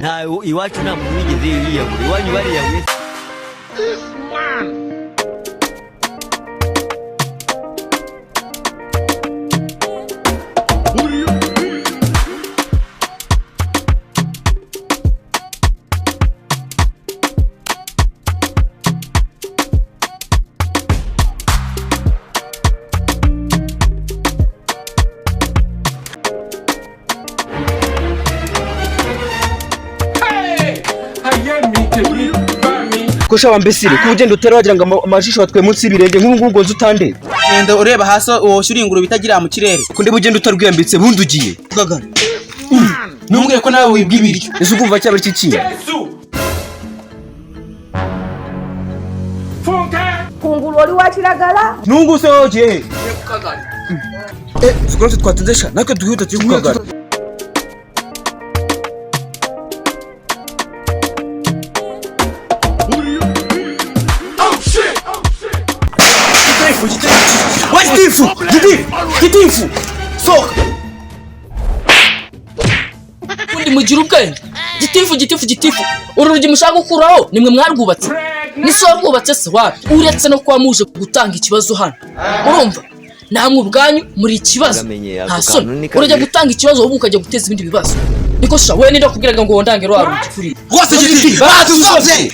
nta iwacu nta muntu wigeze yiyahura iwanyu bariyahuye Kosha wambesire kugenda utera wagira ngo amajisho watwe munsi y'ibirenge nk'ubu ngo nzutande genda ureba hasi woshura inguru bitagira mu kirere kunde bugenda utarwiyambitse bundugiye Akagari numbwiye ko nawe wibwibiryo ese ugumva cyabari kiki kunguru wali wakiragala nunguse hoje Akagari zikora twatendesha nakwe duhuta turi Akagari Gitifu soka undi mugira ubwenge gitifu urugi mushaka gukuraho nimwe mwarwubatse niso rwubatse se wapi uretse no kwa muje gutanga ikibazo hano urumva namwe ubwanyu muri ikibazo nta soni urajya gutanga ikibazo wowe ukajya guteza ibindi bibazo niko sha we nindo kubwiraga ngo wondange rwarugi kuri rwose gitifu batusoze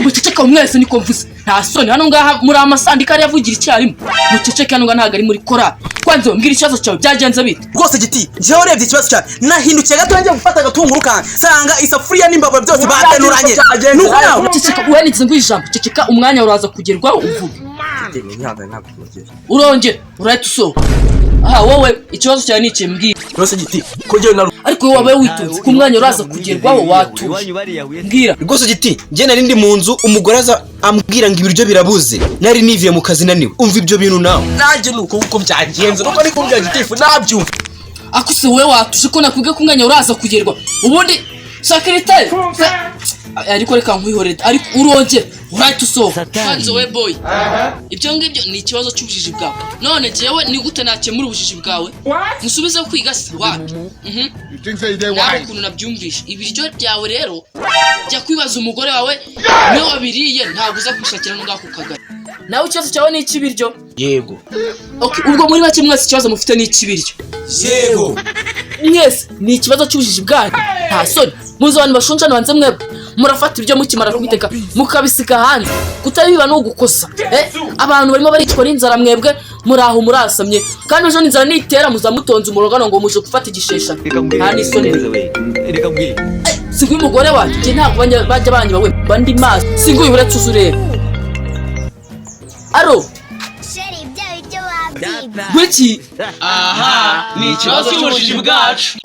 muceceka mwese niko mvuze nta soni hano ngaha muri amasandika ari yavugira icyarimo muceceka hano ntago ari muri kora kwanze mbwira ikibazo cyawe byagenze bite rwose giti jewe urebye ikibazo cyane nahindukiye gato njye gufata agatunguru kanjye sanga isafuriya n'imbabura byose batenuranye nuko nawe muceceka uwanize ngo ijambo ceceka umwanya uraza kugerwaho uvuga urongera urahita usohoka aha wowe ikibazo cyawe ni iki mbwira rwose giti ko jewe na ariko wowe witonze ku mwanya uraza kugerwaho watuje mbwira rwose giti njye nari ndi mu nzu umugore aza ambwira ngo ibiryo birabuze nari niviye mu kazi naniwe umva ibyo bintu nawe nanjye nuko uko byagenze nuko ariko bya gitifu nabyumva akuse wowe watuje ko nakubwiye ku mwanya uraza kugerwa ubundi secretary ariko reka nkwihorere ariko urongera urahita usohoka kwanze we boy ibyo ngibyo ni ikibazo cy'ubujiji bwawe none jewe ni gute nakemura ubujiji bwawe musubize kwiga se wapi nawe ukuntu nabyumvishe ibiryo byawe rero jya kwibaza umugore wawe niwe wabiriye ntabwo uza kwishakira no ngako Kagari nawe ikibazo cyawe ni ikibiryo yego okay ubwo muri make mwese ikibazo mufite ni ikibiryo yego mwese ni ikibazo cy'ubujiji bwanyu nta soni muzi abantu bashonje banze mwebwe murafata ibyo mukimara kubiteka mukabisiga hanze kutabiba no gukosa abantu barimo baricwa n'inzara mwebwe muraho murasamye kandi ejo n'inzara nitera muzamutonze umurogano ngo muje gufata igishesha nta n'isoni reka mbwire singuye umugore wanjye nje ntabwo bajya banyiba we bandi maso singuye uretse uzureba aro sheri ibyo wabyiba gwiki aha ni ikibazo cy'ubujiji bwacu